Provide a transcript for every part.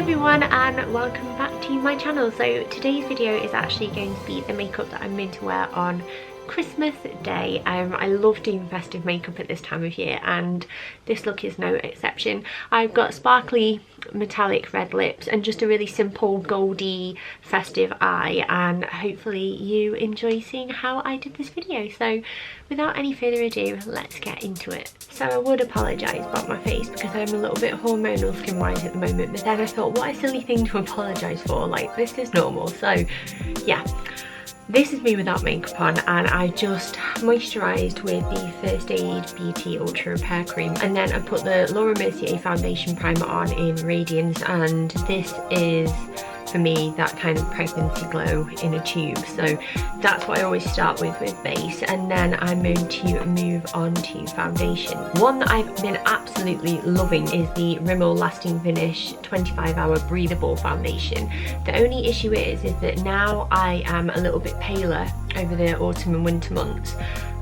everyone and welcome back to my channel. So today's video is actually going to be the makeup that I'm going to wear on Christmas Day. I love doing festive makeup at this time of year and this look is no exception. I've got sparkly metallic red lips and just a really simple goldy festive eye, and hopefully you enjoy seeing how I did this video. So without any further ado, let's get into it. So I would apologise about my face because I'm a little bit hormonal skin wise at the moment, but then I thought, what a silly thing to apologise for, like this is normal. So yeah, this is me without makeup on, and I just moisturised with the First Aid Beauty Ultra Repair Cream, and then I put the Laura Mercier Foundation Primer on in Radiance, and this is for me that kind of pregnancy glow in a tube. So that's what I always start with base, and then I'm going to move on to foundation. One that I've been absolutely loving is the Rimmel Lasting Finish 25-hour breathable foundation. The only issue is that now I am a little bit paler over the autumn and winter months.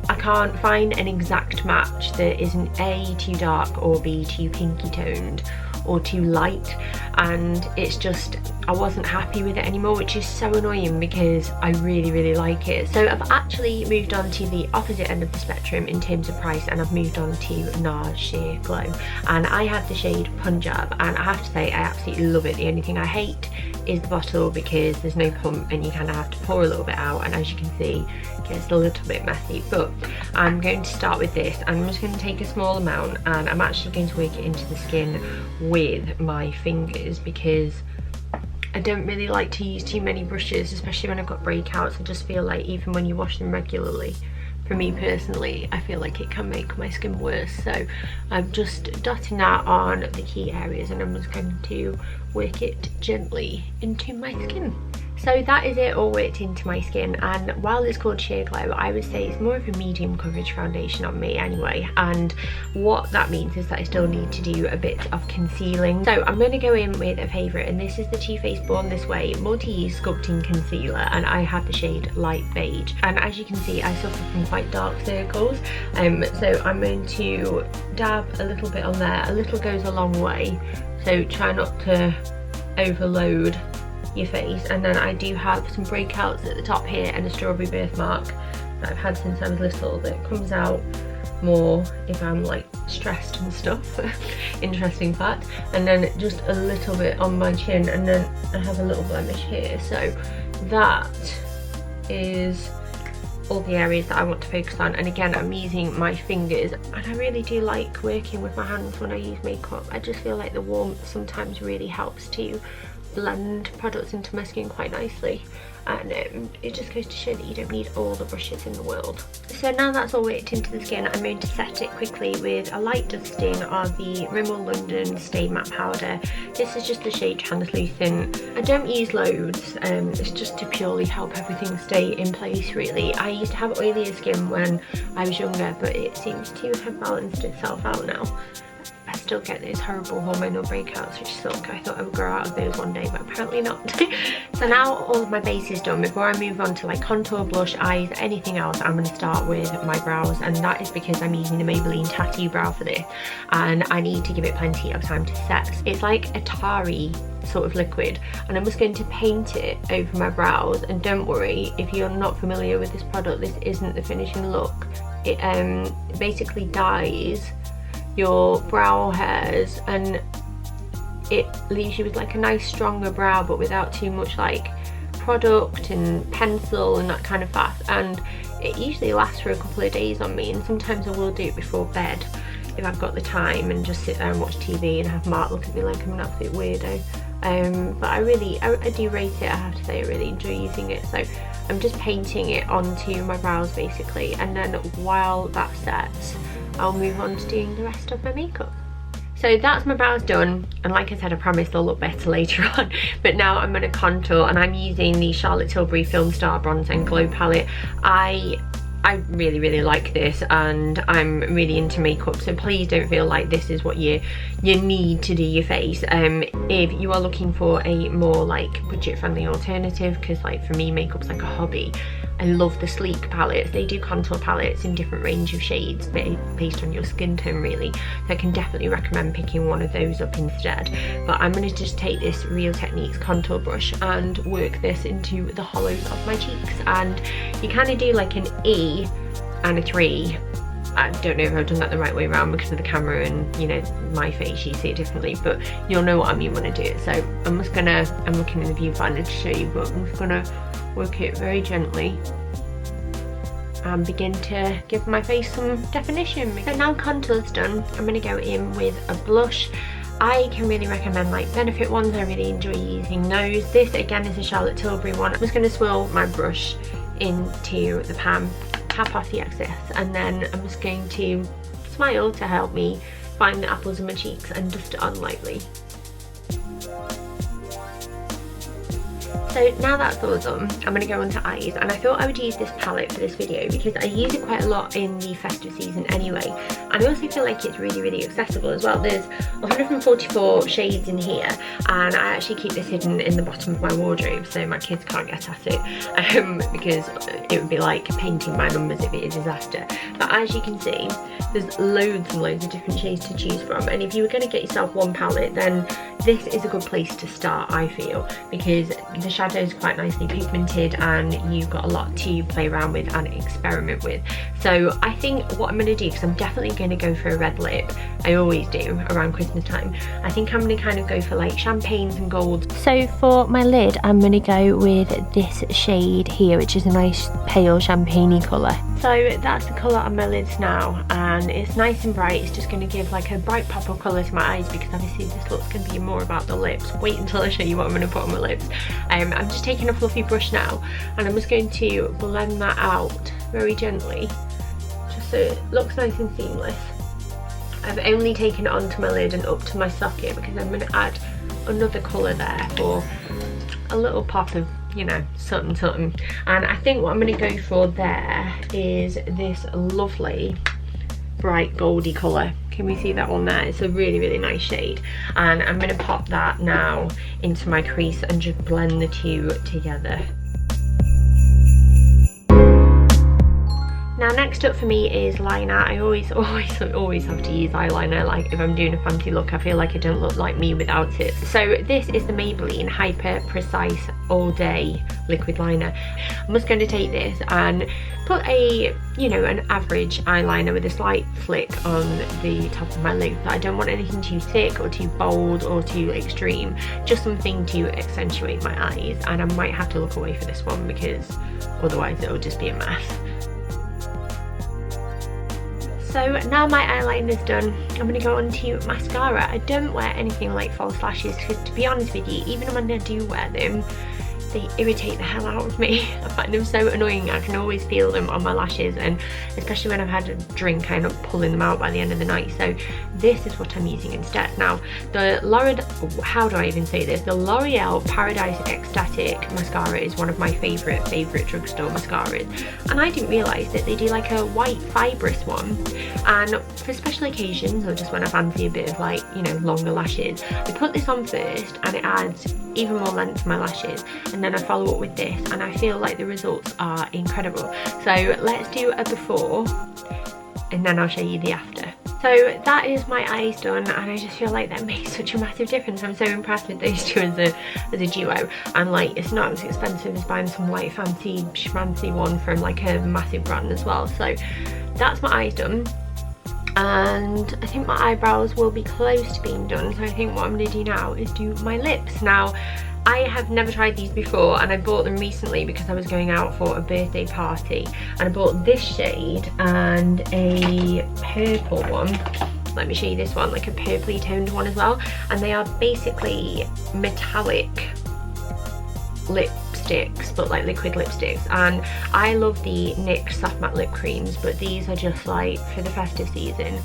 I can't find an exact match that isn't A, too dark, or B, too pinky toned or too light, and it's just, I wasn't happy with it anymore, which is so annoying because I really like it. So I've actually moved on to the opposite end of the spectrum in terms of price, and I've moved on to NARS Sheer Glow, and I have the shade Punjab, and I have to say I absolutely love it. The only thing I hate is the bottle because there's no pump and you kind of have to pour a little bit out, and as you can see it gets a little bit messy. But I'm going to start with this, and I'm just going to take a small amount and I'm actually going to work it into the skin with my fingers because I don't really like to use too many brushes, especially when I've got breakouts. I just feel like even when you wash them regularly, for me personally, I feel like it can make my skin worse. So I'm just dotting that on the key areas, and I'm just going to work it gently into my skin. So that is it all worked into my skin, and while it's called Sheer Glow, I would say it's more of a medium coverage foundation on me anyway, and what that means is that I still need to do a bit of concealing. So I'm going to go in with a favourite, and this is the Too Faced Born This Way Multi-Use Sculpting Concealer, and I have the shade Light Beige, and as you can see I suffer from quite dark circles, so I'm going to dab a little bit on there. A little goes a long way, so try not to overload your face. And then I do have some breakouts at the top here and a strawberry birthmark that I've had since I was little that comes out more if I'm like stressed and stuff. Interesting fact. And then just a little bit on my chin, and then I have a little blemish here. So that is all the areas that I want to focus on, and again I'm using my fingers, and I really do like working with my hands when I use makeup. I just feel like the warmth sometimes really helps to blend products into my skin quite nicely, and it just goes to show that you don't need all the brushes in the world. So now that's all worked into the skin, I'm going to set it quickly with a light dusting of the Rimmel London Stay Matte Powder. This is just the shade Translucent. I don't use loads, it's just to purely help everything stay in place really. I used to have oilier skin when I was younger, but it seems to have balanced itself out now. I still get those horrible hormonal breakouts which suck. I thought I would grow out of those one day, but apparently not. So now all of my base is done. Before I move on to like contour, blush, eyes, anything else, I'm going to start with my brows, and that is because I'm using the Maybelline Tattoo Brow for this, and I need to give it plenty of time to set. It's like a tarry sort of liquid, and I'm just going to paint it over my brows. And don't worry, if you're not familiar with this product, this isn't the finishing look. It basically dyes your brow hairs and it leaves you with like a nice stronger brow, but without too much like product and pencil and that kind of faff. And it usually lasts for a couple of days on me, and sometimes I will do it before bed if I've got the time and just sit there and watch TV and have Mark look at me like I'm an absolute weirdo. But I do rate it. I have to say I really enjoy using it. So I'm just painting it onto my brows basically, and then while that sets I'll move on to doing the rest of my makeup. So that's my brows done, and like I said, I promise they'll look better later on. But now I'm going to contour, and I'm using the Charlotte Tilbury Film Star Bronze and Glow palette. I really like this, and I'm really into makeup, so please don't feel like this is what you need to do your face. If you are looking for a more like budget friendly alternative, because like for me makeup's like a hobby, I love the sleek palettes. They do contour palettes in different range of shades based on your skin tone really. So I can definitely recommend picking one of those up instead. But I'm going to just take this Real Techniques contour brush and work this into the hollows of my cheeks. And you kind of do like an E and a 3. I don't know if I've done that the right way around because of the camera and, you know, my face, you see it differently, but you'll know what I mean when I do it. So I'm looking in the viewfinder to show you, but I'm just gonna work it very gently and begin to give my face some definition. So now contour's done, I'm gonna go in with a blush. I can really recommend like Benefit ones, I really enjoy using those. This again is a Charlotte Tilbury one. I'm just gonna swirl my brush into the pan, tap off the excess, and then I'm just going to smile to help me find the apples in my cheeks and dust it on lightly. So now that's all done, I'm going to go on to eyes, and I thought I would use this palette for this video because I use it quite a lot in the festive season anyway, and I also feel like it's really accessible as well. There's 144 shades in here, and I actually keep this hidden in the bottom of my wardrobe so my kids can't get at it, because it would be like painting my numbers if it is a disaster. But as you can see, there's loads and loads of different shades to choose from, and if you were going to get yourself one palette, then this is a good place to start, I feel, because the shadows quite nicely pigmented and you've got a lot to play around with and experiment with. So I think what I'm going to do, because I'm definitely going to go for a red lip, I always do around Christmas time, I think I'm going to kind of go for like champagnes and golds. So for my lid, I'm going to go with this shade here, which is a nice pale champagne-y colour. So that's the colour on my lids now, and it's nice and bright. It's just going to give like a bright pop of colour to my eyes, because obviously this look's going to be more about the lips. Wait until I show you what I'm going to put on my lips. I'm just taking a fluffy brush now, and I'm just going to blend that out very gently, just so it looks nice and seamless. I've only taken it onto my lid and up to my socket because I'm going to add another colour there for a little pop of, you know, something. And I think what I'm going to go for there is this lovely bright goldy colour. Can we see that one there? It's a really nice shade, and I'm going to pop that now into my crease and just blend the two together. Now next up for me is liner. I always have to use eyeliner. Like if I'm doing a fancy look, I feel like I don't look like me without it. So this is the Maybelline Hyper Precise All Day liquid liner. I'm just going to take this and put a, you know, an average eyeliner with a slight flick on the top of my lid. I don't want anything too thick or too bold or too extreme, just something to accentuate my eyes, and I might have to look away for this one because otherwise it'll just be a mess. So now my eyeliner's done, I'm going to go on to mascara. I don't wear anything like false lashes because, to be honest with you, even when I do wear them, they irritate the hell out of me. I find them so annoying. I can always feel them on my lashes, and especially when I've had a drink, I end up pulling them out by the end of the night. So this is what I'm using instead. Now the how do I even say this? The L'Oreal Paradise Ecstatic mascara is one of my favourite drugstore mascaras, and I didn't realise that they do like a white fibrous one, and for special occasions or just when I fancy a bit of like, you know, longer lashes, I put this on first and it adds even more length to my lashes, and then I follow up with this, and I feel like the results are incredible. So let's do a before and then I'll show you the after. So that is my eyes done, and I just feel like that makes such a massive difference. I'm so impressed with those two as a duo, and like it's not as expensive as buying some like fancy schmancy one from like a massive brand as well. So that's my eyes done, and I think my eyebrows will be close to being done. So I think what I'm going to do now is do my lips. Now I have never tried these before, and I bought them recently because I was going out for a birthday party, and I bought this shade and a purple one. Let me show you this one, like a purpley toned one as well, and they are basically metallic lipsticks, but like liquid lipsticks. And I love the NYX soft matte lip creams, but these are just like for the festive season.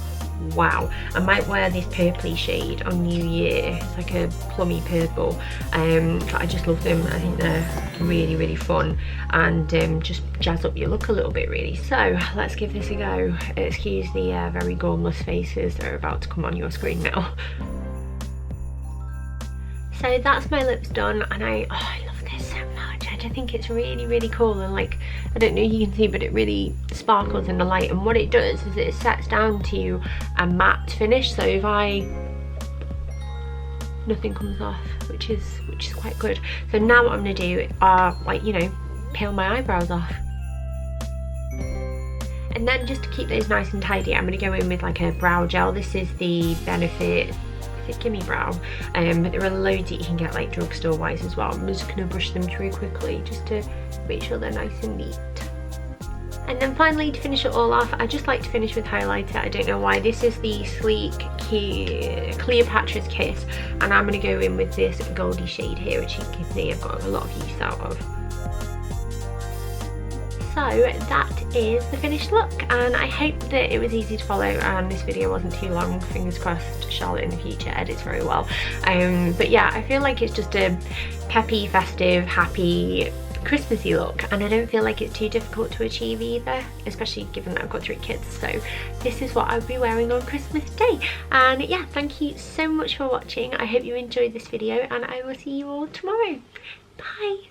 Wow, I might wear this purpley shade on New Year. It's like a plummy purple. I just love them. I think they're really fun, and just jazz up your look a little bit really. So let's give this a go. Excuse the very gormless faces that are about to come on your screen now. So that's my lips done, and I love this so much. I Like, I think it's really, really cool, and like, I don't know if you can see, but it really sparkles in the light, and what it does is it sets down to a matte finish, so if nothing comes off, which is quite good. So now what I'm gonna do are, like, you know, peel my eyebrows off. And then just to keep those nice and tidy, I'm going to go in with like a brow gel. This is the Benefit, is it Gimme Brow? But there are loads that you can get like drugstore wise as well. I'm just going to brush them through quickly just to make sure they're nice and neat. And then finally, to finish it all off, I just like to finish with highlighter. I don't know why. This is the Sleek Cleopatra's Kiss, and I'm going to go in with this goldy shade here, which you can see I've got a lot of use out of. So that is the finished look, and I hope that it was easy to follow and this video wasn't too long. Fingers crossed Charlotte in the future edits very well. But yeah, I feel like it's just a peppy, festive, happy, Christmassy look, and I don't feel like it's too difficult to achieve either, especially given that I've got 3 kids. So this is what I'll be wearing on Christmas Day. And yeah, thank you so much for watching. I hope you enjoyed this video, and I will see you all tomorrow. Bye.